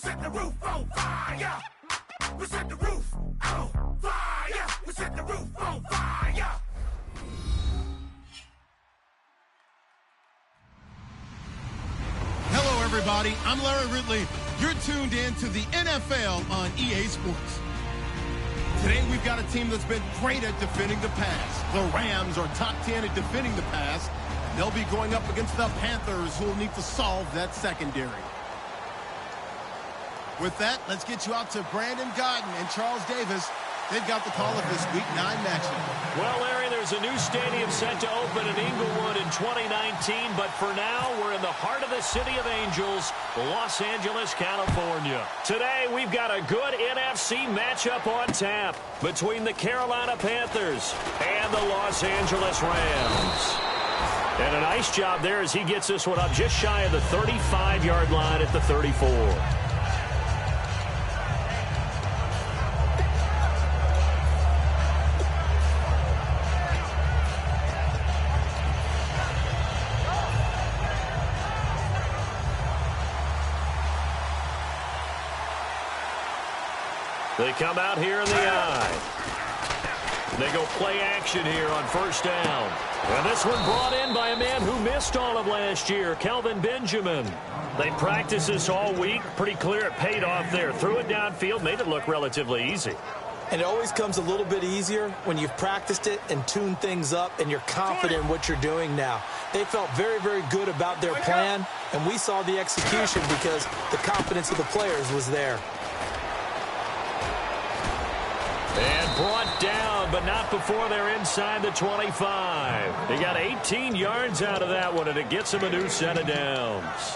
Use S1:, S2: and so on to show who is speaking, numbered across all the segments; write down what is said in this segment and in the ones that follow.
S1: set the roof on fire. We set the roof on fire. We set the roof on fire.
S2: Hello, everybody. I'm Larry Ridley. You're tuned in to the NFL on EA Sports. Today, we've got a team that's been great at defending the pass. The Rams are top 10 at defending the pass. And they'll be going up against the Panthers, who will need to solve that secondary. With that, let's get you out to Brandon Godden and Charles Davis. They've got the call of this Week 9 matchup.
S3: Well, Larry, there's a new stadium set to open in Inglewood in 2019, but for now, we're in the heart of the City of Angels, Los Angeles, California. Today, we've got a good NFC matchup on tap between the Carolina Panthers and the Los Angeles Rams. And a nice job there as he gets this one up just shy of the 35-yard line at the 34. They come out here in the eye. They go play action here on first down. And this one brought in by a man who missed all of last year, Kelvin Benjamin. They practiced this all week. Pretty clear it paid off there. Threw it downfield, made it look relatively easy.
S4: And it always comes a little bit easier when you've practiced it and tuned things up and you're confident in what you're doing now. They felt very, very good about their plan, and we saw the execution because the confidence of the players was there.
S3: And brought down, but not before they're inside the 25. They got 18 yards out of that one, and it gets them a new set of downs.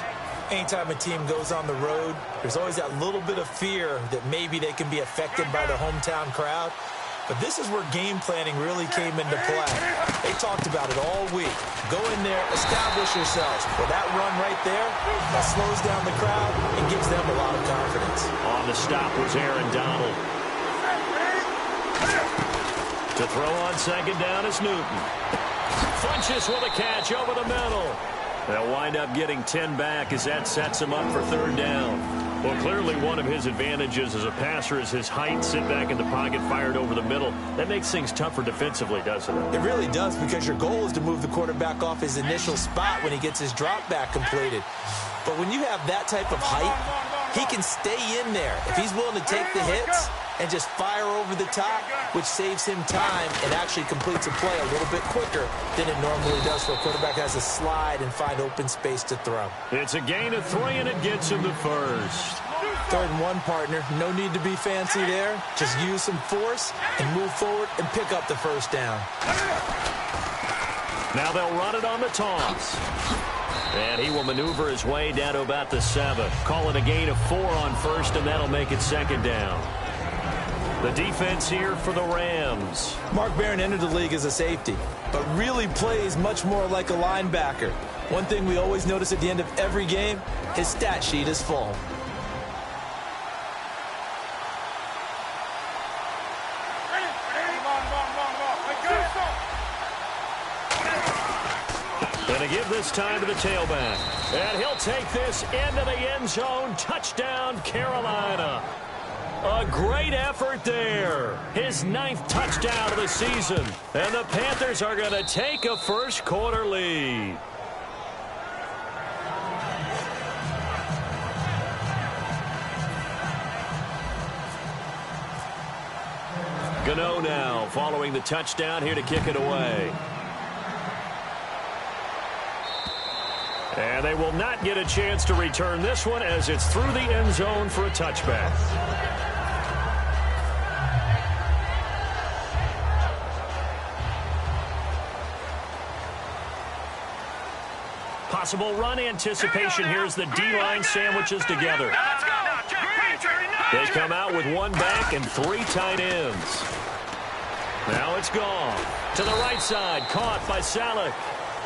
S4: Anytime a team goes on the road, there's always that little bit of fear that maybe they can be affected by the hometown crowd. But this is where game planning really came into play. They talked about it all week. Go in there, establish yourselves. Well, that run right there, that slows down the crowd and gives them a lot of confidence.
S3: On the stop was Aaron Donald. To throw on second down is Newton. Funches with a catch over the middle. They'll wind up getting 10 back as that sets him up for third down. Well, clearly one of his advantages as a passer is his height. Sit back in the pocket, fired over the middle. That makes things tougher defensively, doesn't it?
S4: It really does, because your goal is to move the quarterback off his initial spot when he gets his drop back completed. But when you have that type of height, he can stay in there. If he's willing to take the hits and just fire over the top, which saves him time and actually completes a play a little bit quicker than it normally does, where a quarterback has to slide and find open space to throw.
S3: It's a gain of 3, and it gets him the first.
S4: 3rd and 1, partner. No need to be fancy there. Just use some force and move forward and pick up the first down.
S3: Now they'll run it on the toss. And he will maneuver his way down to about the 7. Call it a gain of 4 on first, and that'll make it second down. The defense here for the Rams.
S4: Mark Barron entered the league as a safety, but really plays much more like a linebacker. One thing we always notice at the end of every game, his stat sheet is full.
S3: Going to give this time to the tailback. And he'll take this into the end zone. Touchdown, Carolina. A great effort there. His 9th touchdown of the season. And the Panthers are going to take a first-quarter lead. Gano now following the touchdown here to kick it away. And they will not get a chance to return this one as it's through the end zone for a touchback. Possible run anticipation. Here's the D-line sandwiches together. They come out with 1 back and 3 tight ends. Now it's gone. To the right side, caught by Salek.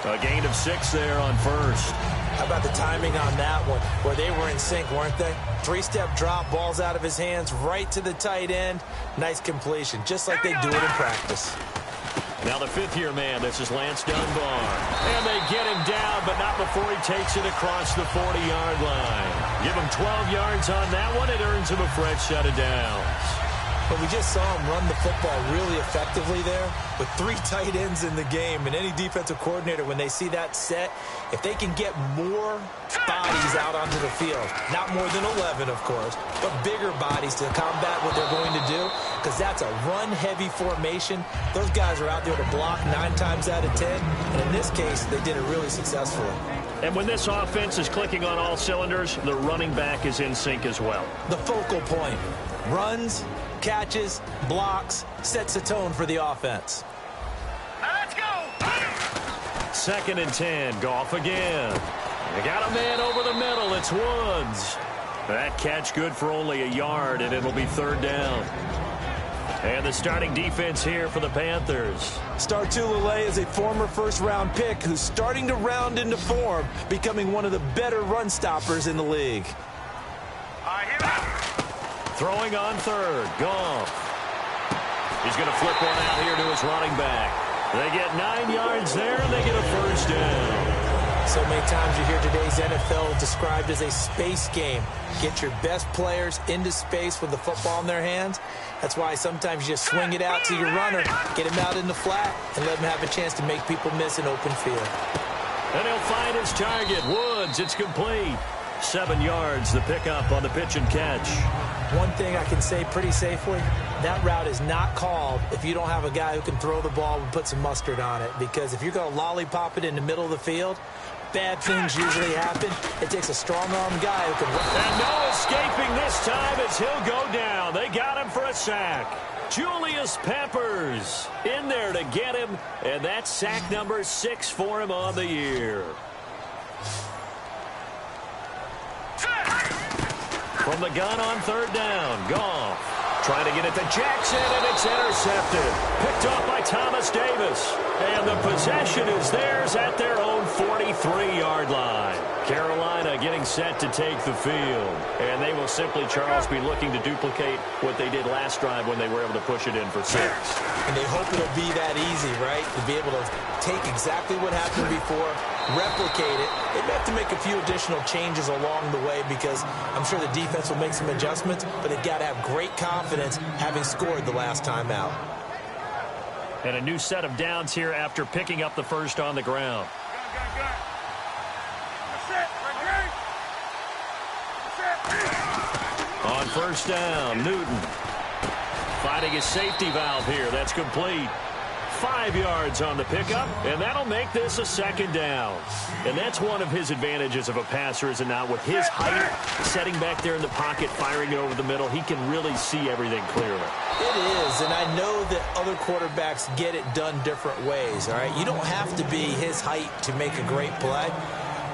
S3: A gain of 6 there on first.
S4: How about the timing on that one, where they were in sync, weren't they? 3-step drop, balls out of his hands, right to the tight end. Nice completion, just like they do it in practice.
S3: Now the 5th-year man, this is Lance Dunbar. And they get him down, but not before he takes it across the 40-yard line. Give him 12 yards on that one. It earns him a fresh set of downs.
S4: But we just saw him run the football really effectively there with 3 tight ends in the game. And any defensive coordinator, when they see that set, if they can get more bodies out onto the field, not more than 11, of course, but bigger bodies to combat what they're going to do, because that's a run-heavy formation. Those guys are out there to block 9 times out of 10. And in this case, they did it really successfully.
S3: And when this offense is clicking on all cylinders, the running back is in sync as well.
S4: The focal point. Runs, catches, blocks, sets a tone for the offense.
S1: Now let's go.
S3: 2nd and 10. Goff again. They got a man over the middle. It's Woods. That catch good for only a yard, and it'll be 3rd down. And the starting defense here for the Panthers.
S4: Startulele is a former first-round pick who's starting to round into form, becoming one of the better run stoppers in the league.
S1: All right, here we go.
S3: Throwing on 3rd. Goff. He's going to flip one out here to his running back. They get 9 yards there, and they get a 1st down.
S4: So many times you hear today's NFL described as a space game. Get your best players into space with the football in their hands. That's why sometimes you just swing it out to your runner, get him out in the flat, and let him have a chance to make people miss an open field.
S3: And he'll find his target. Woods, it's complete. 7 yards, the pickup on the pitch and catch.
S4: One thing I can say pretty safely, that route is not called if you don't have a guy who can throw the ball and put some mustard on it. Because if you're going to lollipop it in the middle of the field, bad things usually happen. It takes a strong-arm guy who can...
S3: And no escaping this time as he'll go down. They got him for a sack. Julius Peppers in there to get him, and that's sack number 6 for him on the year. From the gun on 3rd down, Goff trying to get it to Jackson, and it's intercepted. Picked off by Thomas Davis. And the possession is theirs at their own 43-yard line. Carolina getting set to take the field. And they will simply, Charles, be looking to duplicate what they did last drive when they were able to push it in for 6.
S4: And they hope it'll be that easy, right? To be able to take exactly what happened before, replicate it. They may have to make a few additional changes along the way because I'm sure the defense will make some adjustments, but they've got to have great confidence having scored the last time out.
S3: And a new set of downs here after picking up the first on the ground. On 1st down, Newton finding his safety valve here. That's complete. 5 yards on the pickup, and that'll make this a 2nd down. And that's one of his advantages of a passer, is it not? With his height, setting back there in the pocket, firing it over the middle, he can really see everything clearly.
S4: It is, and I know that other quarterbacks get it done different ways, all right? You don't have to be his height to make a great play,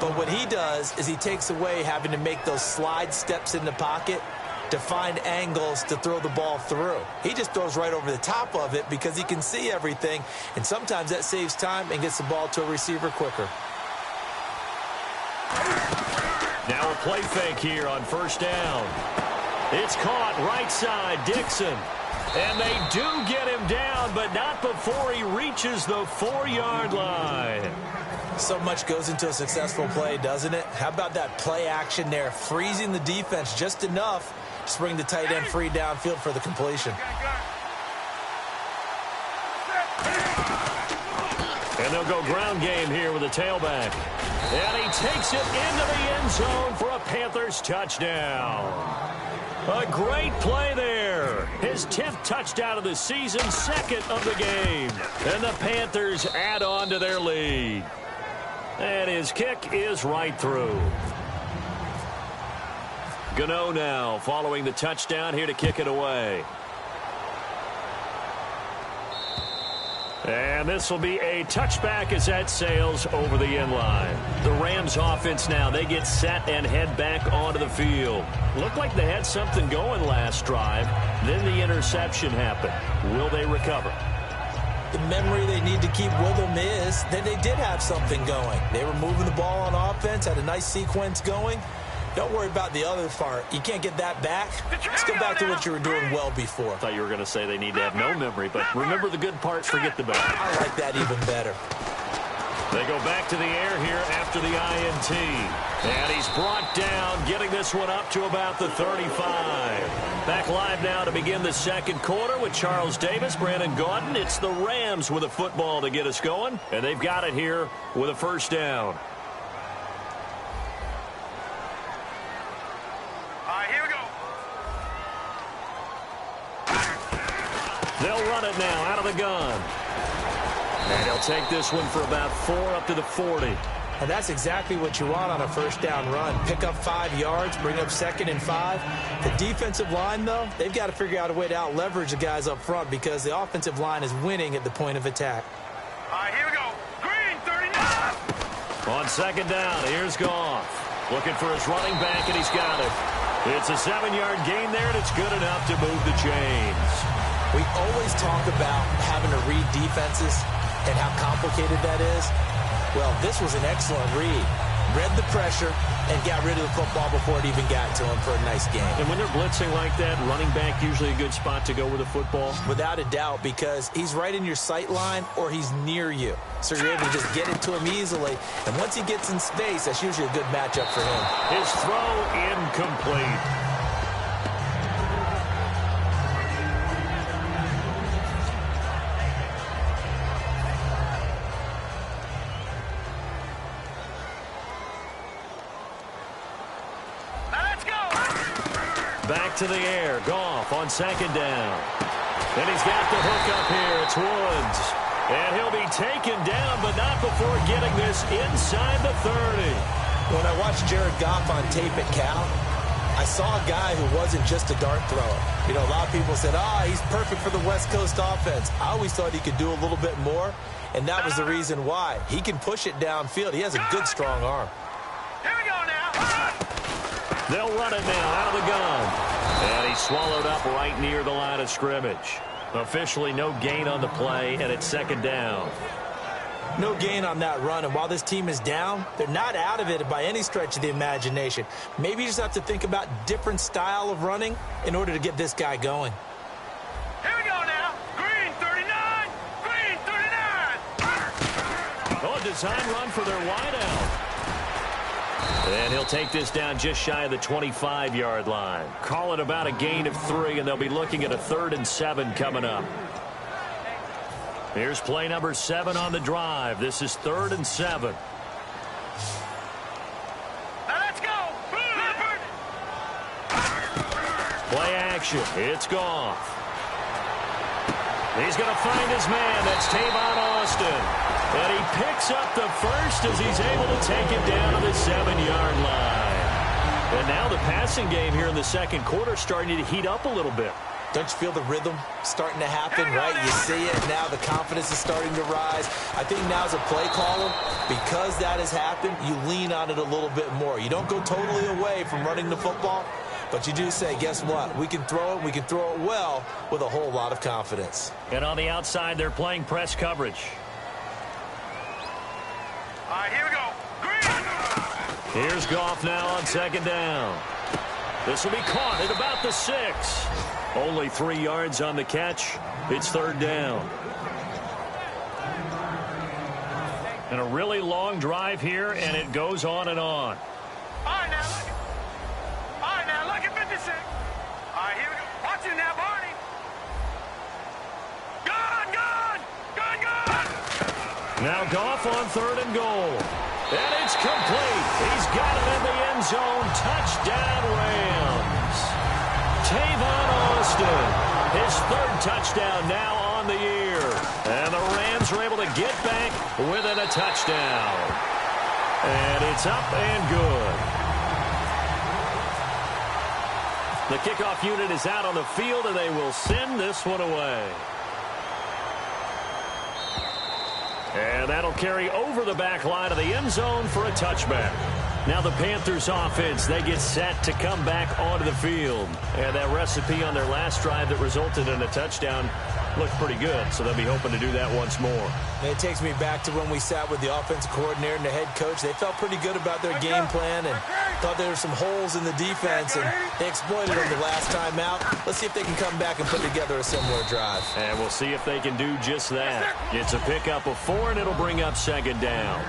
S4: but what he does is he takes away having to make those slide steps in the pocket to find angles to throw the ball through. He just throws right over the top of it because he can see everything, and sometimes that saves time and gets the ball to a receiver quicker.
S3: Now a play fake here on 1st down. It's caught right side, Dixon. And they do get him down, but not before he reaches the 4-yard line.
S4: So much goes into a successful play, doesn't it? How about that play action there, freezing the defense just enough to bring the tight end free downfield for the completion.
S3: And they'll go ground game here with a tailback. And he takes it into the end zone for a Panthers touchdown. A great play there. His 10th touchdown of the season, 2nd of the game. And the Panthers add on to their lead. And his kick is right through. Gano now following the touchdown here to kick it away. And this will be a touchback as that sails over the end line. The Rams offense now, they get set and head back onto the field. Looked like they had something going last drive. Then the interception happened. Will they recover?
S4: The memory they need to keep with them is that they did have something going. They were moving the ball on offense, had a nice sequence going. Don't worry about the other part. You can't get that back. Let's go back to what you were doing well before.
S3: I thought you were going to say they need to have no memory, but remember the good parts, forget the bad.
S4: I like that even better.
S3: They go back to the air here after the INT. And he's brought down, getting this one up to about the 35. Back live now to begin the second quarter with Charles Davis, Brandon Gaudin. It's the Rams with a football to get us going. And they've got it here with a first down.
S1: All right, here we go.
S3: They'll run it now out of the gun. And he'll take this one for about 4 up to the 40.
S4: And that's exactly what you want on a first down run. Pick up 5 yards, bring up 2nd and 5. The defensive line, though, they've got to figure out a way to out-leverage the guys up front because the offensive line is winning at the point of attack.
S1: All right, here we go. Green, 39.
S3: On second down, here's Goff. Looking for his running back, and he's got it. It's a 7-yard gain there, and it's good enough to move the chains.
S4: We always talk about having to read defenses and how complicated that is. Well, this was an excellent read. Read the pressure and got rid of the football before it even got to him for a nice game.
S3: And when they're blitzing like that, running back usually a good spot to go with the football?
S4: Without a doubt, because he's right in your sight line or he's near you. So you're able to just get it to him easily. And once he gets in space, that's usually a good matchup for him.
S3: His throw incomplete. Back to the air. Goff on second down. And he's got the hook up here. It's Woods. And he'll be taken down, but not before getting this inside the 30.
S4: When I watched Jared Goff on tape at Cal, I saw a guy who wasn't just a dart thrower. You know, a lot of people said, he's perfect for the West Coast offense. I always thought he could do a little bit more, and that was the reason why. He can push it downfield. He has a good, strong arm.
S1: Here we go now.
S3: They'll run it now out of the gun. And he's swallowed up right near the line of scrimmage. Officially no gain on the play, and it's second down.
S4: No gain on that run, and while this team is down, they're not out of it by any stretch of the imagination. Maybe you just have to think about different style of running in order to get this guy going.
S1: Here we go now. Green, 39. Green, 39.
S3: Oh, a design run for their wideout. And he'll take this down just shy of the 25-yard line. Call it about a gain of 3, and they'll be looking at a 3rd and 7 coming up. Here's play number 7 on the drive. This is 3rd and 7.
S1: Now let's go.
S3: Play action. It's Goff. He's going to find his man. That's Tavon Austin. And he picks up the first as he's able to take it down to the 7-yard line. And now the passing game here in the second quarter starting to heat up a little bit.
S4: Don't you feel the rhythm starting to happen, right? You see it now. The confidence is starting to rise. I think now as a play caller, because that has happened, you lean on it a little bit more. You don't go totally away from running the football, but you do say, guess what? We can throw it. We can throw it well with a whole lot of confidence.
S3: And on the outside, they're playing press coverage.
S1: All right, here we go. Green.
S3: Here's Goff now on second down. This will be caught at about the 6. Only 3 yards on the catch. It's 3rd down. And a really long drive here, and it goes on and on.
S1: All right, now look. All right, now look at 56. All right, here we go. Watch it now, Barney. Gone.
S3: Now Goff on 3rd and goal. And it's complete. He's got it in the end zone. Touchdown, Rams. Tavon Austin, his 3rd touchdown now on the year. And the Rams are able to get back within a touchdown. And it's up and good. The kickoff unit is out on the field, and they will send this one away. And that'll carry over the back line of the end zone for a touchback. Now the Panthers offense, they get set to come back onto the field. And that recipe on their last drive that resulted in a touchdown looked pretty good, so they'll be hoping to do that once more.
S4: And it takes me back to when we sat with the offensive coordinator and the head coach. They felt pretty good about their game plan, and Thought there were some holes in the defense, and they exploited them the last time out. Let's see if they can come back and put together a similar drive.
S3: And we'll see if they can do just that. It's a pickup of 4, and it'll bring up second down.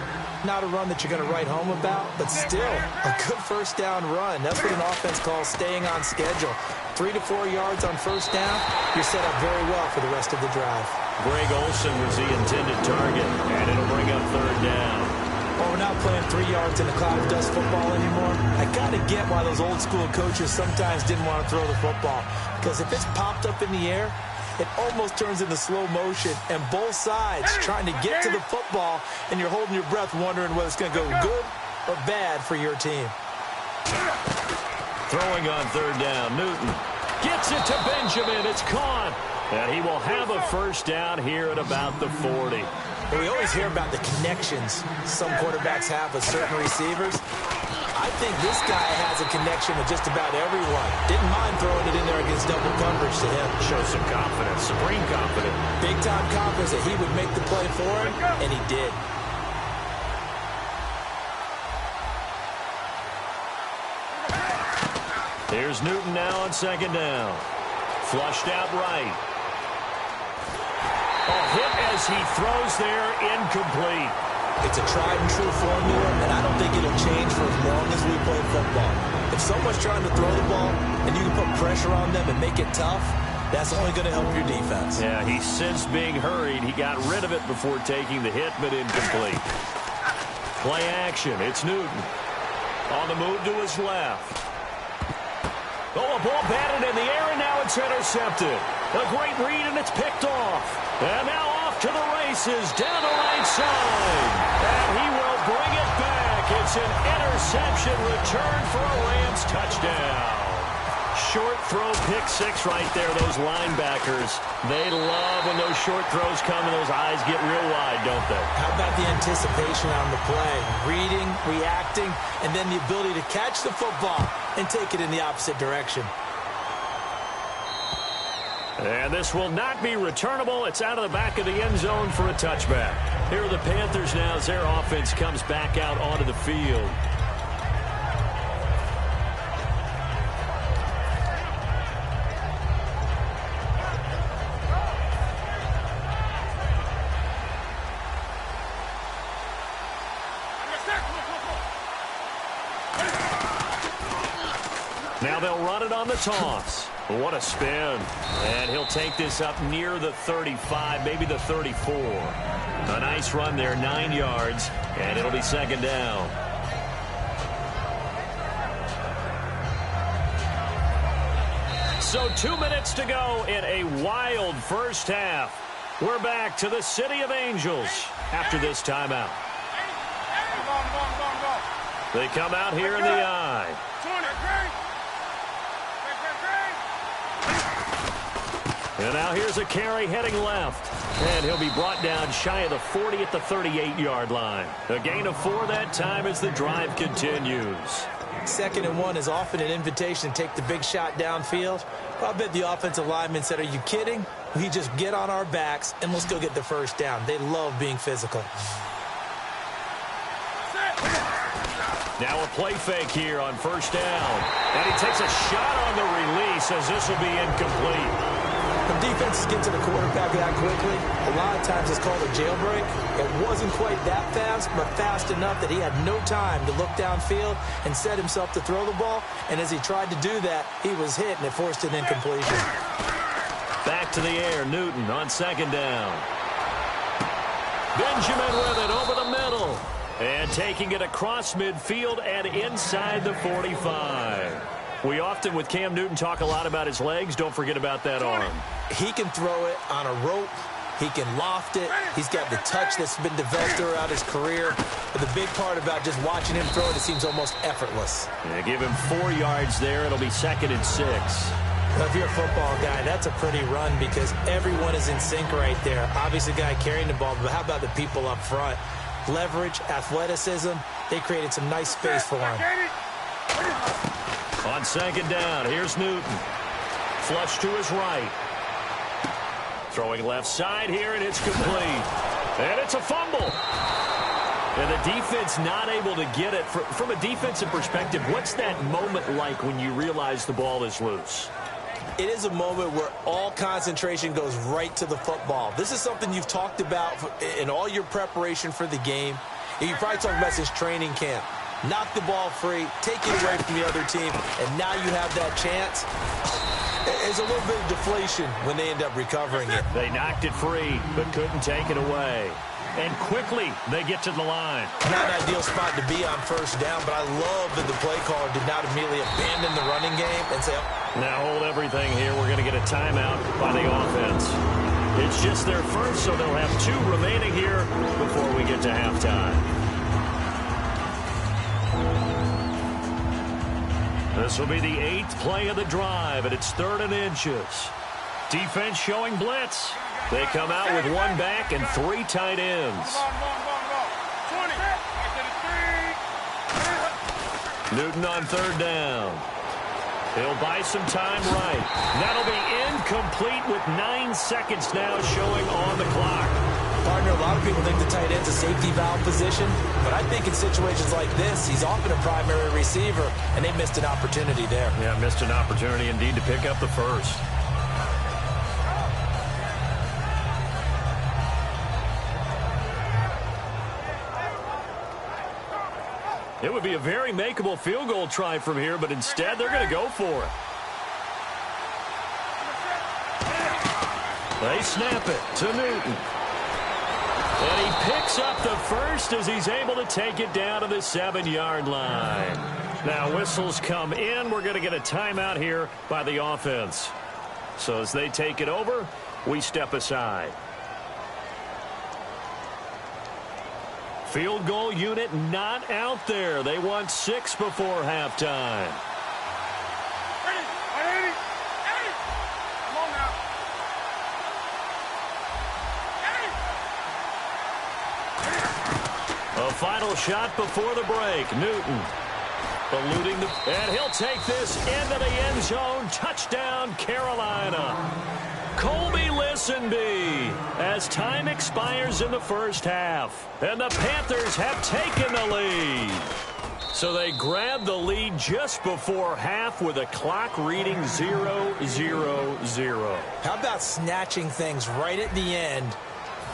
S4: Not a run that you're going to write home about, but still a good first down run. That's what an offense calls staying on schedule. 3 to 4 yards on first down, you're set up very well for the rest of the drive.
S3: Greg Olsen was the intended target, and it'll bring up third down.
S4: Well, we're not playing 3 yards in a cloud of dust football anymore. I got to get why those old school coaches sometimes didn't want to throw the football. Because if it's popped up in the air, it almost turns into slow motion, and both sides trying to get to the football, and you're holding your breath wondering whether it's going to go good or bad for your team.
S3: Throwing on third down, Newton gets it to Benjamin. It's caught, and he will have a first down here at about the 40.
S4: Well, we always hear about the connections some quarterbacks have with certain receivers. I think this guy has a connection with just about everyone. Didn't mind throwing it in there against double coverage to him.
S3: Shows some confidence, supreme confidence.
S4: Big-time confidence that he would make the play for him, and he did.
S3: Here's Newton now on second down. Flushed out right. A hit as he throws there, incomplete.
S4: It's a tried-and-true formula, and I don't think it'll change for as long as we play football. If someone's trying to throw the ball and you can put pressure on them and make it tough, that's only going to help your defense.
S3: Yeah, he sensed being hurried. He got rid of it before taking the hit, but incomplete. Play action. It's Newton. On the move to his left. Oh, a ball batted in the air, and now it's intercepted. A great read, and it's picked off. And now off to the races, down the right side. And he will bring it back. It's an interception return for a Rams touchdown. Short throw, pick six right there. Those linebackers, they love when those short throws come and those eyes get real wide, don't they?
S4: How about the anticipation on the play? Reading, reacting, and then the ability to catch the football and take it in the opposite direction.
S3: And this will not be returnable. It's out of the back of the end zone for a touchback. Here are the Panthers now as their offense comes back out onto the field. Now they'll run it on the toss. What a spin. And he'll take this up near the 35, maybe the 34. A nice run there, 9 yards, and it'll be second down. So 2 minutes to go in a wild first half. We're back to the City of Angels after this timeout. They come out here in the eye. And now here's a carry heading left. And he'll be brought down shy of the 40 at the 38-yard line. A gain of 4 that time as the drive continues.
S4: 2nd and 1 is often an invitation to take the big shot downfield. I bet the offensive lineman said, are you kidding? We just get on our backs and let's go get the first down. They love being physical.
S3: Now a play fake here on first down. And he takes a shot on the release as this will be incomplete.
S4: When defenses get to the quarterback that quickly, a lot of times it's called a jailbreak. It wasn't quite that fast, but fast enough that he had no time to look downfield and set himself to throw the ball. And as he tried to do that, he was hit, and it forced an incompletion.
S3: Back to the air, Newton on second down. Benjamin with it over the middle. And taking it across midfield and inside the 45. We often, with Cam Newton, talk a lot about his legs. Don't forget about that arm.
S4: He can throw it on a rope. He can loft it. He's got the touch that's been developed throughout his career. But the big part about just watching him throw it, it seems almost effortless.
S3: Yeah, give him 4 yards there. It'll be 2nd and 6.
S4: Now, if you're a football guy, that's a pretty run because everyone is in sync right there. Obviously, the guy carrying the ball, but how about the people up front? Leverage, athleticism, they created some nice space for him.
S3: On second down, here's Newton. Flush to his right. Throwing left side here, and it's complete. And it's a fumble. And the defense not able to get it. From a defensive perspective, what's that moment like when you realize the ball is loose?
S4: It is a moment where all concentration goes right to the football. This is something you've talked about in all your preparation for the game. You probably talked about since training camp. Knock the ball free, take it away from the other team, and now you have that chance. There's a little bit of deflation when they end up recovering it.
S3: They knocked it free, but couldn't take it away. And quickly, they get to the line.
S4: Not an ideal spot to be on first down, but I love that the play caller did not immediately abandon the running game and say, oh.
S3: Now hold everything here. We're going to get a timeout by the offense. It's just their first, so they'll have 2 remaining here before we get to halftime. This will be the 8th play of the drive, and it's 3rd and inches. Defense showing blitz. They come out with 1 back and 3 tight ends. Newton on 3rd down. He'll buy some time right. That'll be incomplete with 9 seconds now showing on the clock.
S4: Partner, a lot of people think the tight end's a safety valve position, but I think in situations like this, he's often a primary receiver, and they missed an opportunity there.
S3: Yeah, missed an opportunity indeed to pick up the first. It would be a very makeable field goal try from here, but instead they're going to go for it. They snap it to Newton. And he picks up the first as he's able to take it down to the 7-yard line. Now whistles come in. We're going to get a timeout here by the offense. So as they take it over, we step aside. Field goal unit not out there. They want 6 before halftime. A final shot before the break. Newton eluding and he'll take this into the end zone. Touchdown, Carolina. Colby Listenby as time expires in the first half. And the Panthers have taken the lead. So they grab the lead just before half with a clock reading 0-0-0.
S4: How about snatching things right at the end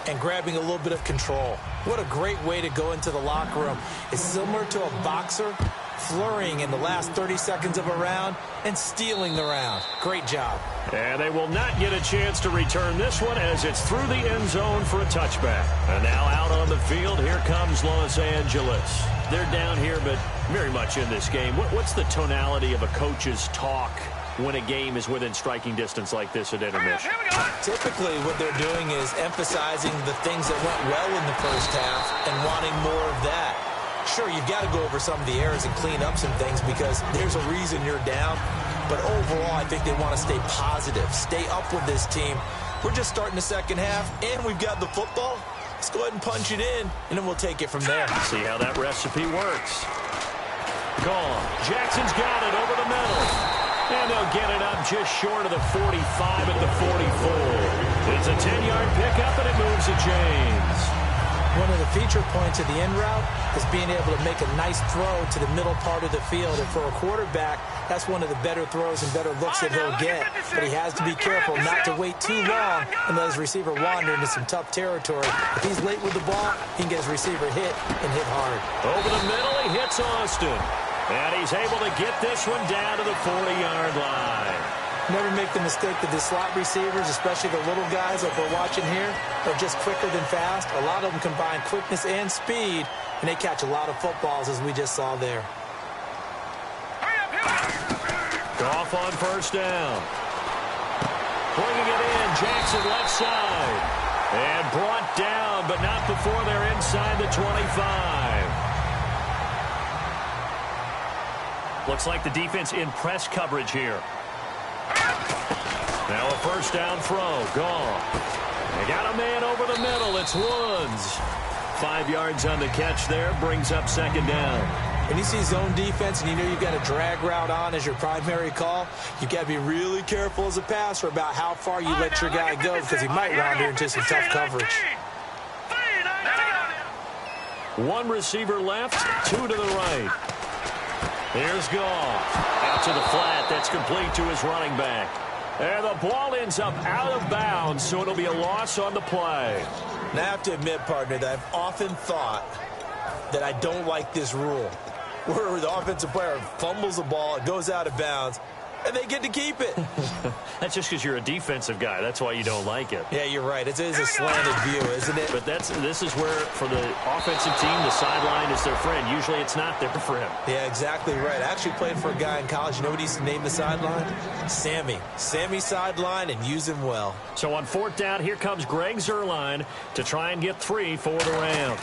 S4: and grabbing a little bit of control? What a great way to go into the locker room. It's similar to a boxer flurrying in the last 30 seconds of a round and stealing the round. Great job.
S3: And they will not get a chance to return this one as it's through the end zone for a touchback. And now out on the field, here comes Los Angeles. They're down here, but very much in this game. What's the tonality of a coach's talk when a game is within striking distance like this at intermission?
S4: Typically, what they're doing is emphasizing the things that went well in the first half and wanting more of that. Sure, you've got to go over some of the errors and clean up some things because there's a reason you're down. But overall, I think they want to stay positive, stay up with this team. We're just starting the second half, and we've got the football. Let's go ahead and punch it in, and then we'll take it from there.
S3: See how that recipe works. Gone. Jackson's got it over the middle. And they'll get it up just short of the 45 at the 44. It's a 10-yard pickup, and it moves the chains.
S4: One of the feature points of the end route is being able to make a nice throw to the middle part of the field. And for a quarterback, that's one of the better throws and better looks that he'll get. But he has to be careful not to wait too long and let his receiver wander into some tough territory. If he's late with the ball, he can get his receiver hit and hit hard.
S3: Over the middle, he hits Austin. And he's able to get this one down to the 40-yard line.
S4: Never make the mistake that the slot receivers, especially the little guys like we're watching here, are just quicker than fast. A lot of them combine quickness and speed, and they catch a lot of footballs, as we just saw there.
S3: Goff on first down. Bringing it in, Jackson left side. And brought down, but not before they're inside the 25. Looks like the defense in press coverage here. Now a first down throw. Gone. They got a man over the middle. It's Woods. 5 yards on the catch there. Brings up second down.
S4: When you see zone defense and you know you've got a drag route on as your primary call, you've got to be really careful as a passer about how far you let your guy go because he might wander into some tough coverage.
S3: One receiver left, two to the right. Here's Goff. Out to the flat. That's complete to his running back. And the ball ends up out of bounds, so it'll be a loss on the play.
S4: Now, I have to admit, partner, that I've often thought that I don't like this rule, where the offensive player fumbles the ball, it goes out of bounds, and they get to keep it.
S3: That's just because you're a defensive guy. That's why you don't like it.
S4: Yeah, you're right. It is a slanted view, isn't it?
S3: But this is where, for the offensive team, the sideline is their friend. Usually it's not there for him.
S4: Yeah, exactly right. I actually played for a guy in college. You know what he used to name the sideline? Sammy. Sammy sideline, and use him well.
S3: So on fourth down, here comes Greg Zuerlein to try and get 3 for the Rams.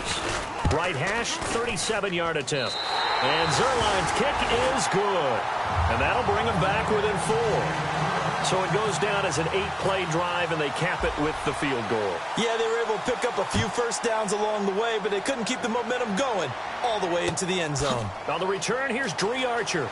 S3: Right hash, 37-yard attempt. And Zuerlein's kick is good. And that'll bring them back within 4. So it goes down as an 8-play drive, and they cap it with the field goal.
S4: Yeah, they were able to pick up a few first downs along the way, but they couldn't keep the momentum going all the way into the end zone.
S3: On the return, here's Dree Archer.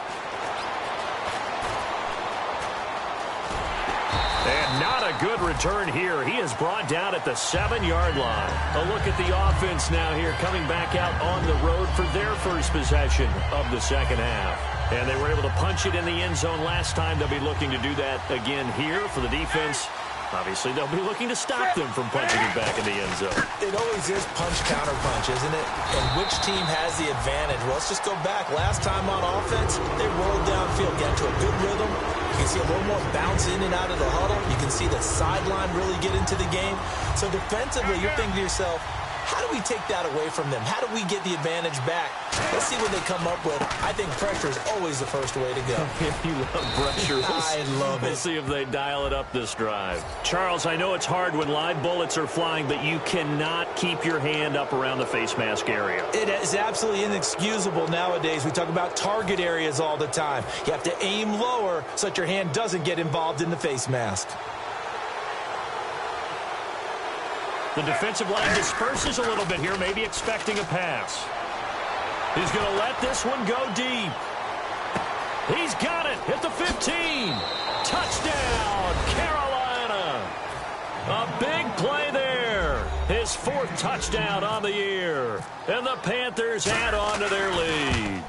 S3: And not a good return here. He is brought down at the 7-yard line. A look at the offense now here, coming back out on the road for their first possession of the second half. And they were able to punch it in the end zone last time. They'll be looking to do that again here for the defense. Obviously, they'll be looking to stop them from punching it back in the end zone.
S4: It always is punch-counter-punch, isn't it? And which team has the advantage? Well, let's just go back. Last time on offense, they rolled downfield, got to a good rhythm. You can see a little more bounce in and out of the huddle. You can see the sideline really get into the game. So defensively, you're thinking to yourself, how do we take that away from them? How do we get the advantage back? Let's see what they come up with. I think pressure is always the first way to go.
S3: You love pressure.
S4: I love it.
S3: We'll see if they dial it up this drive. Charles, I know it's hard when live bullets are flying, but you cannot keep your hand up around the face mask area.
S4: It is absolutely inexcusable nowadays. We talk about target areas all the time. You have to aim lower so that your hand doesn't get involved in the face mask.
S3: The defensive line disperses a little bit here, maybe expecting a pass. He's going to let this one go deep. He's got it at the 15. Touchdown, Carolina. A big play there. His 4th touchdown on the year. And the Panthers add on to their lead.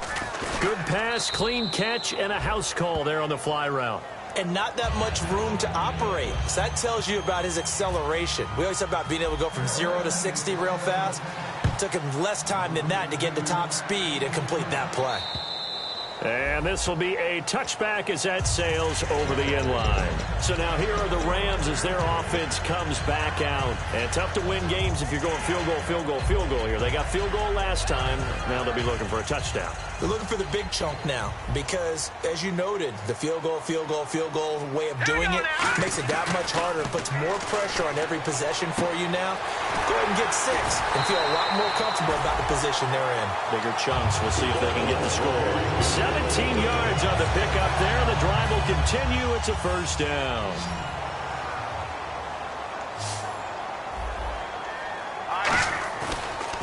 S3: Good pass, clean catch, and a house call there on the fly route.
S4: And not that much room to operate. So that tells you about his acceleration. We always talk about being able to go from 0 to 60 real fast. It took him less time than that to get to top speed and complete that play.
S3: And this will be a touchback as that sails over the end line. So now here are the Rams as their offense comes back out. And tough to win games if you're going field goal, field goal, field goal here. They got field goal last time. Now they'll be looking for a touchdown.
S4: They're looking for the big chunk now because, as you noted, the field goal way of doing it makes it that much harder and puts more pressure on every possession for you now. Go ahead and get 6 and feel a lot more comfortable about the position they're in.
S3: Bigger chunks. We'll see if they can get the score. 17 yards on the pickup there. The drive will continue. It's a first down.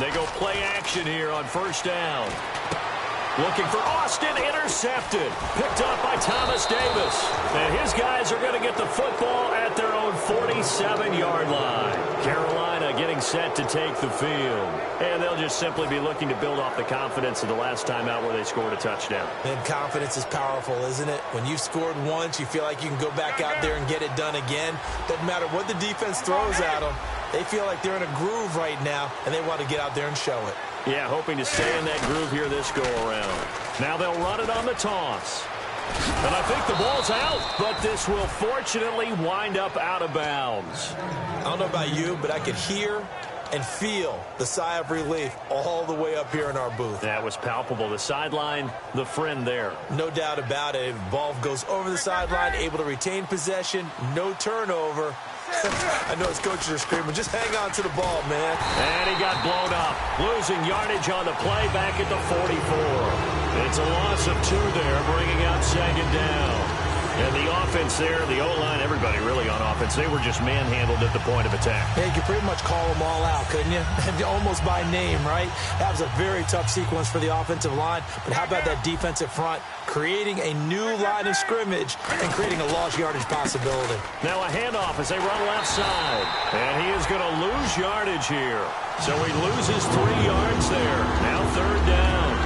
S3: They go play action here on first down. Looking for Austin, intercepted. Picked up by Thomas Davis. And his guys are going to get the football at their own 47-yard line. Carolina getting set to take the field. And they'll just simply be looking to build off the confidence of the last time out where they scored a touchdown.
S4: And confidence is powerful, isn't it? When you've scored once, you feel like you can go back out there and get it done again. Doesn't matter what the defense throws at them. They feel like they're in a groove right now, and they want to get out there and show it.
S3: Yeah, hoping to stay in that groove here this go-around. Now they'll run it on the toss. And I think the ball's out, but this will fortunately wind up out of bounds.
S4: I don't know about you, but I could hear and feel the sigh of relief all the way up here in our booth.
S3: That was palpable. The sideline, the friend there.
S4: No doubt about it. The ball goes over the sideline, able to retain possession, no turnover. I know his coaches are screaming, just hang on to the ball, man.
S3: And he got blown up, losing yardage on the play back at the 44. It's a loss of 2 there, bringing up second down. And the offense there, the O-line, everybody really on offense, they were just manhandled at the point of attack.
S4: Yeah, you could pretty much call them all out, couldn't you? Almost by name, right? That was a very tough sequence for the offensive line. But how about that defensive front creating a new line of scrimmage and creating a lost yardage possibility?
S3: Now a handoff as they run left side. And he is going to lose yardage here. So he loses 3 yards there. Now 3rd down.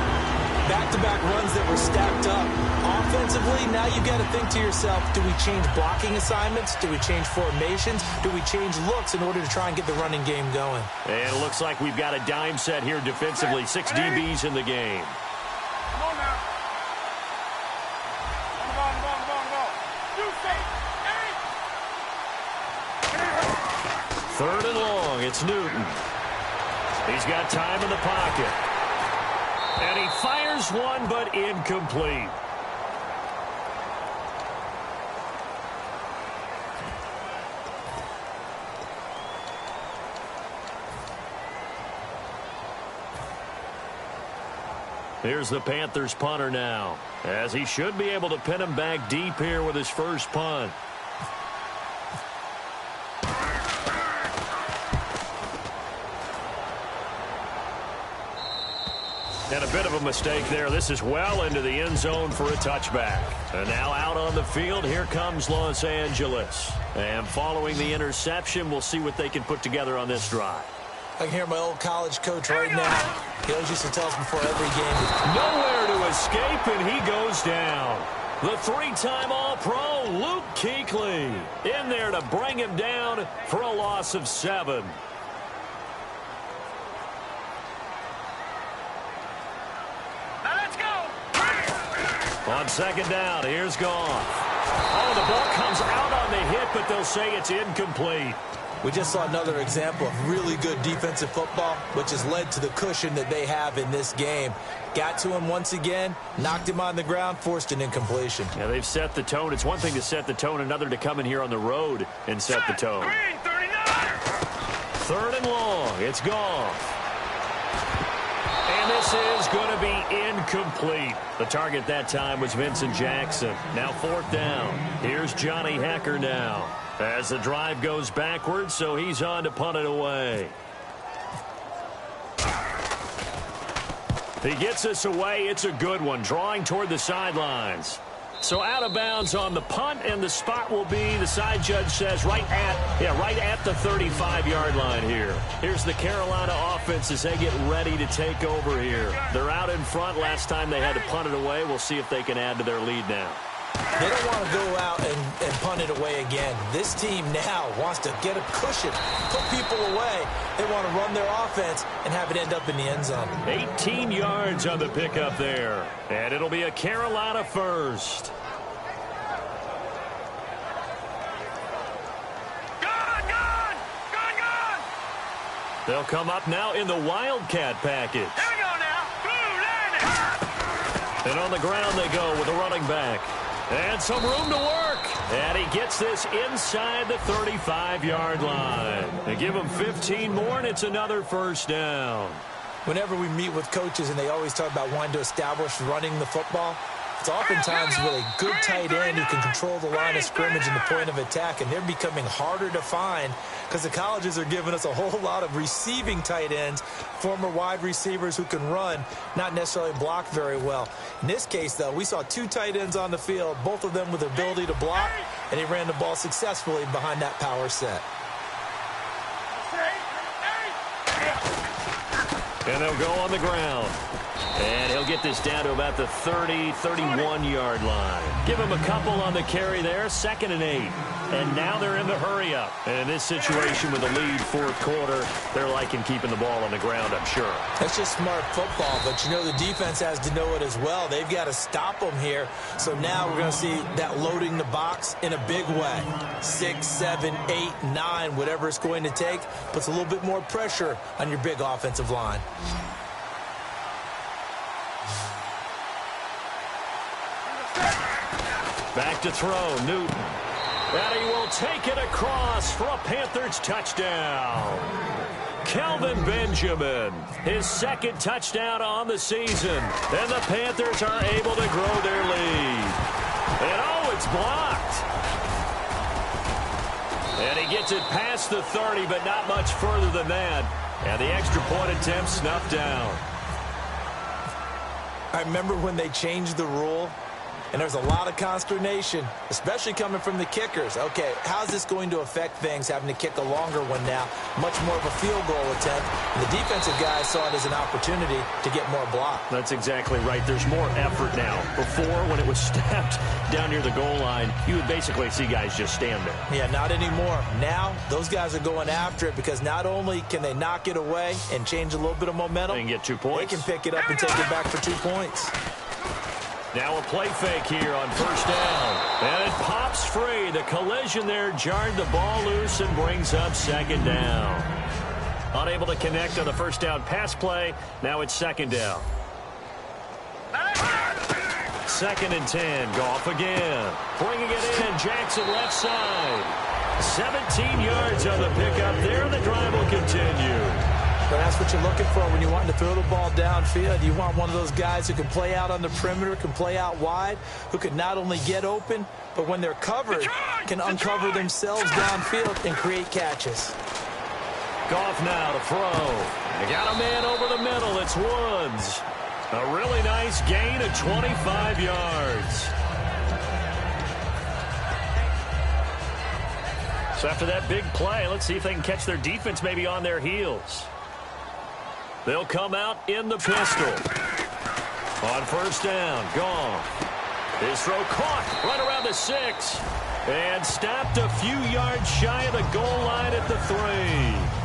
S4: Back-to-back runs that were stacked up. Offensively, now you've got to think to yourself, do we change blocking assignments? Do we change formations? Do we change looks in order to try and get the running game going?
S3: And it looks like we've got a dime set here defensively. 6 DBs in the game.
S1: Come on now. Come on. You say, hey.
S3: 3rd and long. It's Newton. He's got time in the pocket. And he fires one, but incomplete. Here's the Panthers punter now, as he should be able to pin him back deep here with his first punt. And a bit of a mistake there. This is well into the end zone for a touchback. And now out on the field, here comes Los Angeles. And following the interception, we'll see what they can put together on this drive.
S4: I can hear my old college coach right now. He always used to tell us before every game.
S3: Nowhere to escape, and he goes down. The 3-time All-Pro, Luke Kuechly, in there to bring him down for a loss of 7. On 2nd down, here's Goff. Oh, the ball comes out on the hit, but they'll say it's incomplete.
S4: We just saw another example of really good defensive football, which has led to the cushion that they have in this game. Got to him once again, knocked him on the ground, forced an incompletion.
S3: Yeah, they've set the tone. It's one thing to set the tone, another to come in here on the road and set the tone. 3rd and long, it's Goff. And this is going to be incomplete. The target that time was Vincent Jackson. Now 4th down. Here's Johnny Hecker now. As the drive goes backwards, so he's on to punt it away. He gets us away. It's a good one, drawing toward the sidelines. So out of bounds on the punt, and the spot will be, the side judge says, right at the 35-yard line here. Here's the Carolina offense as they get ready to take over here. They're out in front. Last time they had to punt it away. We'll see if they can add to their lead now.
S4: They don't want to go out and punt it away again. This team now wants to get a cushion, put people away. They want to run their offense and have it end up in the end zone.
S3: 18 yards on the pickup there. And it'll be a Carolina first.
S1: Gone!
S3: They'll come up now in the Wildcat package.
S1: Here we go now.
S3: And on the ground they go with a running back. And some room to work. And he gets this inside the 35-yard line. They give him 15 more, and it's another 1st down.
S4: Whenever we meet with coaches and they always talk about wanting to establish running the football, it's oftentimes with a good tight end who can control the line of scrimmage and the point of attack, and they're becoming harder to find because the colleges are giving us a whole lot of receiving tight ends, former wide receivers who can run, not necessarily block very well. In this case, though, we saw 2 tight ends on the field, both of them with the ability to block, and he ran the ball successfully behind that power set.
S3: And they'll go on the ground. And he'll get this down to about the 30, 31-yard line. Give him a couple on the carry there, 2nd and 8. And now they're in the hurry-up. And in this situation with a lead 4th quarter, they're liking keeping the ball on the ground, I'm sure.
S4: That's just smart football, but you know the defense has to know it as well. They've got to stop them here. So now we're going to see that loading the box in a big way. 6, 7, 8, 9, whatever it's going to take, puts a little bit more pressure on your big offensive line.
S3: Back to throw, Newton. And he will take it across for a Panthers touchdown. Kelvin Benjamin, his 2nd touchdown on the season. And the Panthers are able to grow their lead. And oh, It's blocked. And he gets it past the 30, but not much further than that. And the extra point attempt snuffed down.
S4: I remember when they changed the rule, and there's a lot of consternation, especially coming from the kickers. Okay, how's this going to affect things, having to kick a longer one now? Much more of a field goal attempt. And the defensive guys saw it as an opportunity to get more block.
S3: That's exactly right. There's more effort now. Before, when it was snapped down near the goal line, you would basically see guys just stand there.
S4: Yeah, not anymore. Now, those guys are going after it because not only can they knock it away and change a little bit of momentum,
S3: and get 2 points.
S4: They can pick it up and take it back for 2 points.
S3: Now a play fake here on first down. And it pops free. The collision there jarred the ball loose and brings up second down. Unable to connect on the first down pass play. Now it's second down. 2nd and 10. Goff again. Bringing it in. Jackson left side. 17 yards on the pickup there. The drive will continue.
S4: But that's what you're looking for when you're wanting to throw the ball downfield. You want one of those guys who can play out on the perimeter, can play out wide, who can not only get open, but when they're covered, can uncover themselves downfield and create catches.
S3: Goff now to throw. They got a man over the middle. It's Woods. A really nice gain of 25 yards. So after that big play, let's see if they can catch their defense maybe on their heels. They'll come out in the pistol. On first down, Goff. His throw caught right around the 6. And stopped a few yards shy of the goal line at the 3.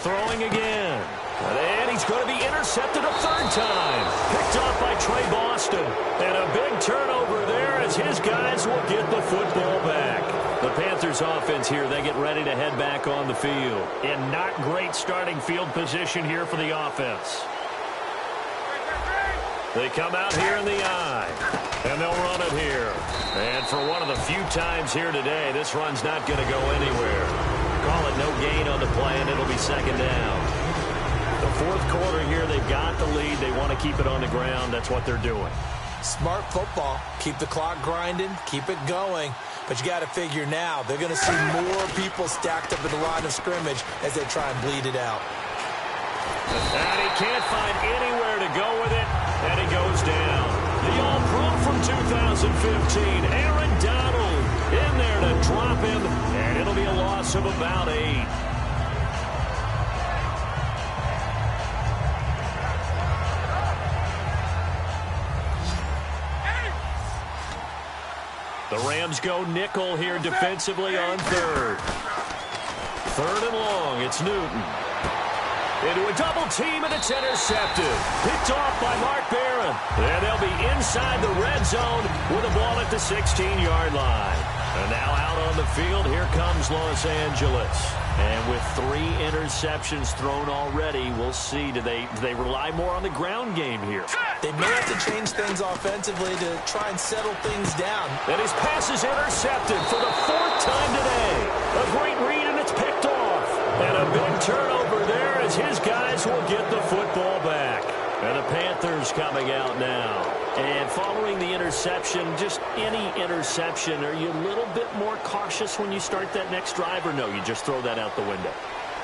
S3: Throwing again. And he's going to be intercepted a 3rd time. Picked off by Trey Boston. And a big turnover there as his guys will get the football back. The Panthers offense here, they get ready to head back on the field. And not great starting field position here for the offense. They come out here in the eye. And they'll run it here. And for one of the few times here today, this run's not going to go anywhere. Call it no gain on the play, and it'll be 2nd down. The 4th quarter here, they've got the lead. They want to keep it on the ground. That's what they're doing.
S4: Smart football. Keep the clock grinding. Keep it going. But you got to figure now, they're going to see more people stacked up at the line of scrimmage as they try and bleed it out.
S3: And he can't find anywhere to go with it, and he goes down. The All-Pro from 2015, Aaron Donald, in there to drop him, and it'll be a loss of about 8. The Rams go nickel here defensively on 3rd. 3rd and long, it's Newton. Into a double team, and it's intercepted. Picked off by Mark Barron. And they'll be inside the red zone with a ball at the 16-yard line. And now out on the field, here comes Los Angeles. And with 3 interceptions thrown already, we'll see. Do they rely more on the ground game here?
S4: They may have to change things offensively to try and settle things down.
S3: And his pass is intercepted for the 4th time today. A great read, and it's picked off. And a big turnover there as his guys will get the football back. And the Panthers coming out now. And following the interception, just any interception, are you a little bit more cautious when you start that next drive, or no, you just throw that out the window?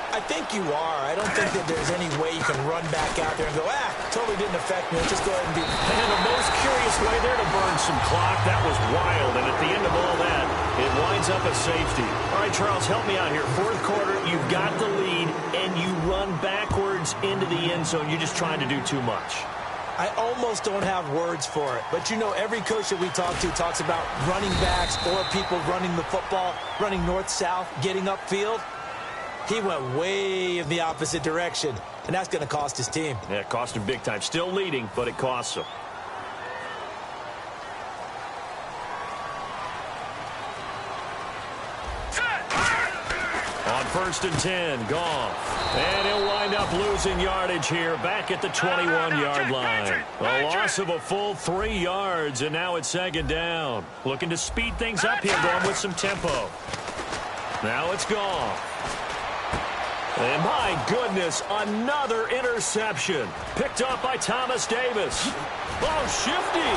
S4: I think you are. I don't think that there's any way you can run back out there and go, totally didn't affect me. Let's just go ahead and be...
S3: And the most curious way there to burn some clock. That was wild. And at the end of all that, it winds up a safety. All right, Charles, help me out here. 4th quarter, you've got the lead, and you run backwards into the end zone. You're just trying to do too much.
S4: I almost don't have words for it. But, you know, every coach that we talk to talks about running backs or people running the football, running north-south, getting upfield. He went way in the opposite direction, and that's going to cost his team.
S3: Yeah, it cost him big time. Still leading, but it costs him. On first and 10. Goff. And he'll wind up losing yardage here back at the 21-yard line. A loss of a full 3 yards, and now it's second down. Looking to speed things up here, going with some tempo. Now it's Goff. And my goodness, another interception. Picked up by Thomas Davis. Oh, shifty.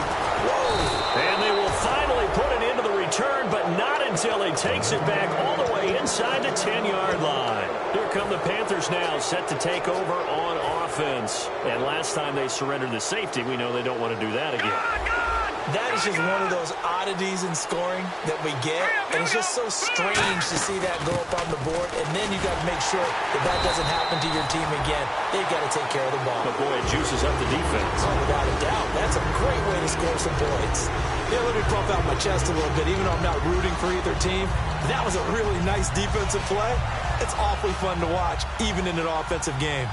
S3: Whoa. And they will finally put it into the return, but not until he takes it back all the way inside the 10-yard line. Here come the Panthers now, set to take over on offense. And last time they surrendered the safety, we know they don't want to do that again.
S4: That is just one of those oddities in scoring that we get, and it's just so strange to see that go up on the board, and then you got to make sure that that doesn't happen to your team again. They've got to take care of the ball.
S3: But, boy, it juices up the defense.
S4: Oh, without a doubt. That's a great way to score some points. Yeah, let me pump out my chest a little bit, even though I'm not rooting for either team. That was a really nice defensive play. It's awfully fun to watch, even in an offensive game.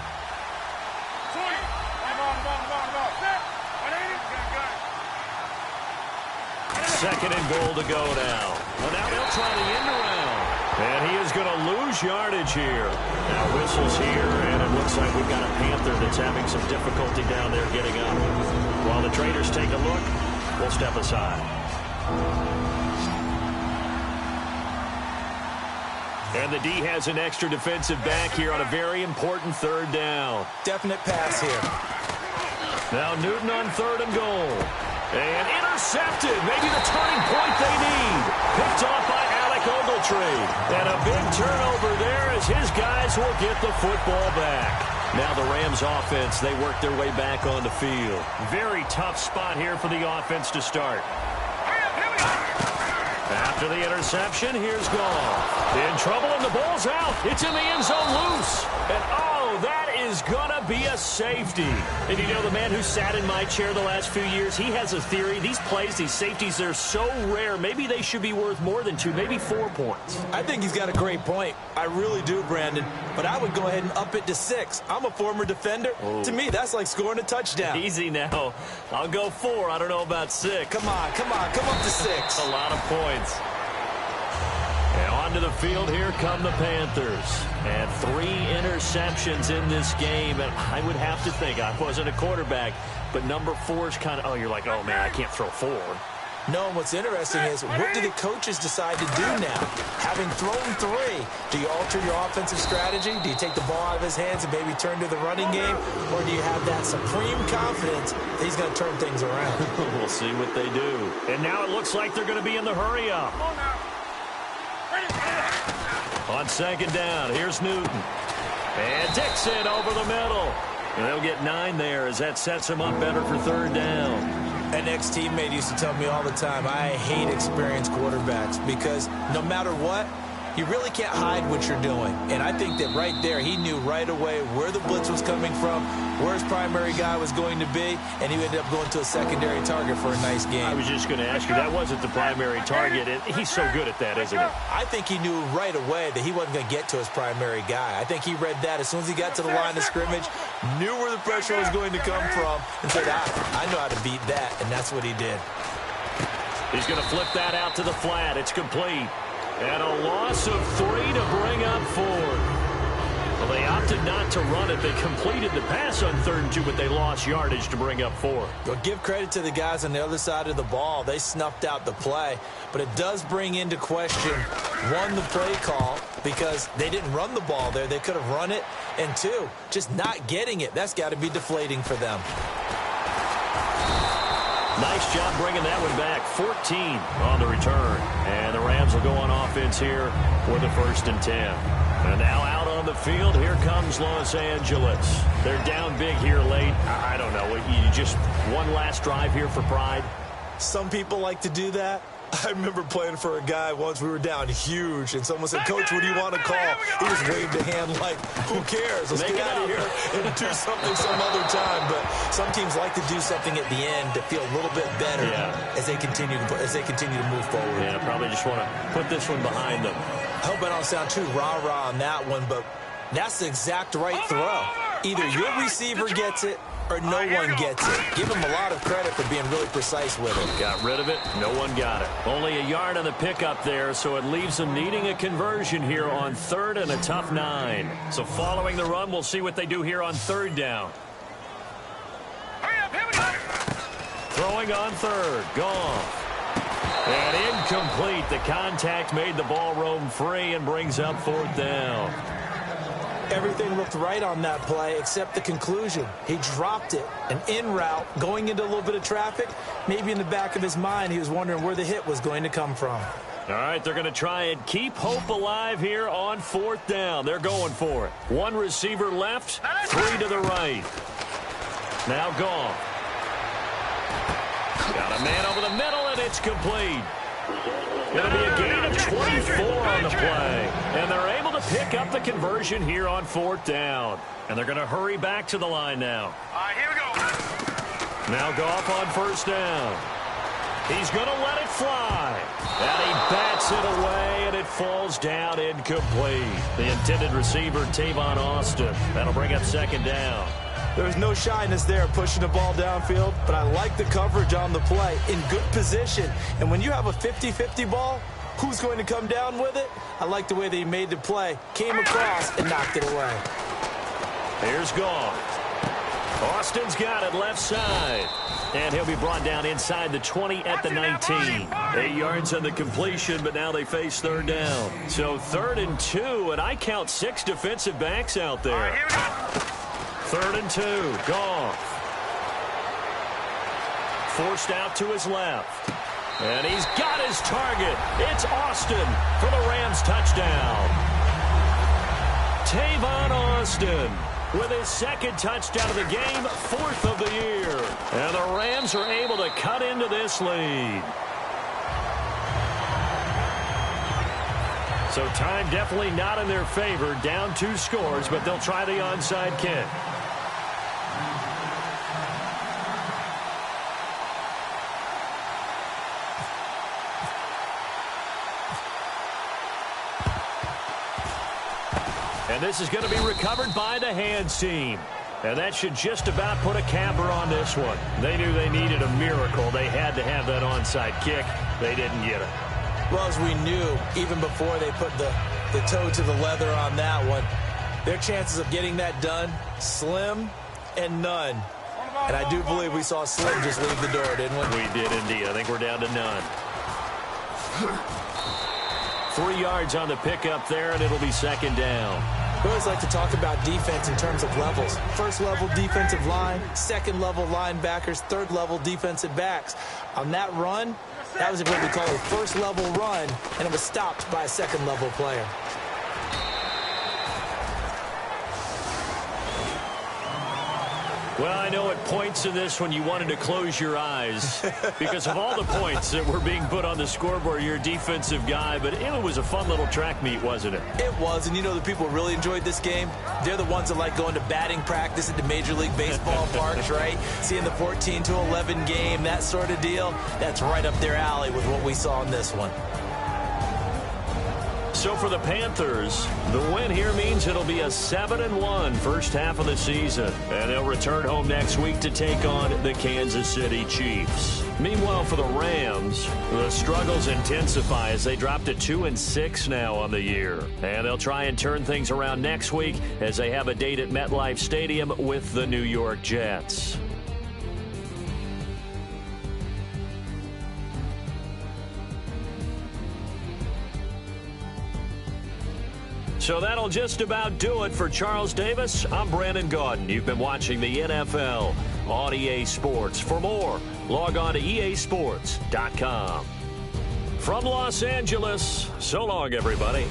S3: Second and goal to go now. Well, now they'll try the end around. And he is going to lose yardage here. Now whistles here, and it looks like we've got a Panther that's having some difficulty down there getting up. While the Traders take a look, we'll step aside. And the D has an extra defensive back here on a very important third down.
S4: Definite pass here.
S3: Now Newton on third and goal. And intercepted. Maybe the turning point they need. Picked off by Alec Ogletree. And a big turnover there as his guys will get the football back. Now the Rams offense, they work their way back on the field. Very tough spot here for the offense to start. After the interception, here's Goff. In trouble, and the ball's out. It's in the end zone loose. And, oh, that is going to be a safety. And you know, the man who sat in my chair the last few years, he has a theory. These plays, these safeties, they're so rare. Maybe they should be worth more than 2, maybe 4 points.
S4: I think he's got a great point. I really do, Brandon. But I would go ahead and up it to 6. I'm a former defender. Oh. To me, that's like scoring a touchdown.
S3: Easy now. I'll go 4. I don't know about 6.
S4: Come on. Come up to 6.
S3: A lot of points. And onto the field, here come the Panthers. And 3 interceptions in this game. And I would have to think, I wasn't a quarterback, but number 4 is kind of, oh, you're like, oh, man, I can't throw 4.
S4: No, what's interesting is, what do the coaches decide to do now? Having thrown 3, do you alter your offensive strategy? Do you take the ball out of his hands and maybe turn to the running game? Or do you have that supreme confidence that he's going to turn things around?
S3: We'll see what they do. And now it looks like they're going to be in the hurry up. On second down, here's Newton. And Dixon over the middle. And they'll get 9 there as that sets them up better for third down.
S4: An ex-teammate used to tell me all the time, I hate experienced quarterbacks because no matter what, you really can't hide what you're doing. And I think that right there, he knew right away where the blitz was coming from, where his primary guy was going to be, and he ended up going to a secondary target for a nice game.
S3: I was just going to ask you, that wasn't the primary target. He's so good at that, isn't he?
S4: I think he knew right away that he wasn't going to get to his primary guy. I think he read that as soon as he got to the line of scrimmage, knew where the pressure was going to come from, and said, I know how to beat that, and that's what he did.
S3: He's going to flip that out to the flat. It's complete. And a loss of 3 to bring up 4. Well, they opted not to run it. They completed the pass on 3rd and 2, but they lost yardage to bring up 4.
S4: Well, give credit to the guys on the other side of the ball. They snuffed out the play. But it does bring into question, 1, the play call, because they didn't run the ball there. They could have run it. And 2, just not getting it. That's got to be deflating for them.
S3: Nice job bringing that one back. 14 on the return. And the Rams will go on offense here for the 1st and 10. And now out on the field, here comes Los Angeles. They're down big here late. I don't know. You just one last drive here for pride?
S4: Some people like to do that. I remember playing for a guy once. We were down huge, and someone said, Coach, what do you want to call? He just waved a hand like, who cares? Let's get out of here and do something some other time. But some teams like to do something at the end to feel a little bit better as they continue to move forward.
S3: Yeah, probably just want to put this one behind them.
S4: I hope I don't sound too rah-rah on that one, but that's the exact right throw. Either your receiver gets it or no one gets it. Give him a lot of credit for being really precise with it.
S3: Got rid of it. No one got it. Only a yard on the pickup there, so it leaves them needing a conversion here on 3rd and a tough 9. So following the run, we'll see what they do here on 3rd down. Throwing on 3rd. Goff. And incomplete. The contact made the ball roam free and brings up 4th down.
S4: Everything looked right on that play except the conclusion. He dropped it. An in route, going into a little bit of traffic. Maybe in the back of his mind, he was wondering where the hit was going to come from.
S3: All right, they're going to try and keep hope alive here on 4th down. They're going for it. One receiver left, 3 to the right. Now Goff. Got a man over the middle, and it's complete. Going to be a gain of 24 on the play. And they're able to pick up the conversion here on 4th down. And they're going to hurry back to the line now.
S1: All right, here we go.
S3: Now Goff on 1st down. He's going to let it fly. And he bats it away, and it falls down incomplete. The intended receiver, Tavon Austin. That'll bring up 2nd down.
S4: There was no shyness there pushing the ball downfield, but I like the coverage on the play. In good position. And when you have a 50-50 ball, who's going to come down with it? I like the way that he made the play. Came across and knocked it away.
S3: Here's Goff. Austin's got it left side. And he'll be brought down inside the 20 at the 19. 8 yards on the completion, but now they face 3rd down. So 3rd and 2, and I count 6 defensive backs out there. 3rd and 2, Goff. Forced out to his left. And he's got his target. It's Austin for the Rams touchdown. Tavon Austin with his 2nd touchdown of the game, 4th of the year. And the Rams are able to cut into this lead. So time definitely not in their favor. Down 2 scores, but they'll try the onside kick. And this is going to be recovered by the hands team. And that should just about put a capper on this one. They knew they needed a miracle. They had to have that onside kick. They didn't get it.
S4: Well, as we knew, even before they put the toe to the leather on that one, their chances of getting that done, slim and none. And I do believe we saw Slim just leave the door, didn't we?
S3: We did indeed. I think we're down to none. 3 yards on the pickup there, and it'll be 2nd down.
S4: We always like to talk about defense in terms of levels. 1st level defensive line, 2nd level linebackers, 3rd level defensive backs. On that run, that was what we call a 1st level run, and it was stopped by a 2nd level player.
S3: Well, I know at points in this when you wanted to close your eyes because of all the points that were being put on the scoreboard. You're a defensive guy, but it was a fun little track meet, wasn't it?
S4: It was, and you know the people who really enjoyed this game? They're the ones that like going to batting practice at the Major League Baseball parks, right? Seeing the 14-11 game, that sort of deal. That's right up their alley with what we saw in this one.
S3: So for the Panthers, the win here means it'll be a 7-1 first half of the season. And they'll return home next week to take on the Kansas City Chiefs. Meanwhile, for the Rams, the struggles intensify as they drop to 2-6 now on the year. And they'll try and turn things around next week as they have a date at MetLife Stadium with the New York Jets. So that'll just about do it for Charles Davis. I'm Brandon Gaudin. You've been watching the NFL on EA Sports. For more, log on to easports.com. From Los Angeles, so long, everybody.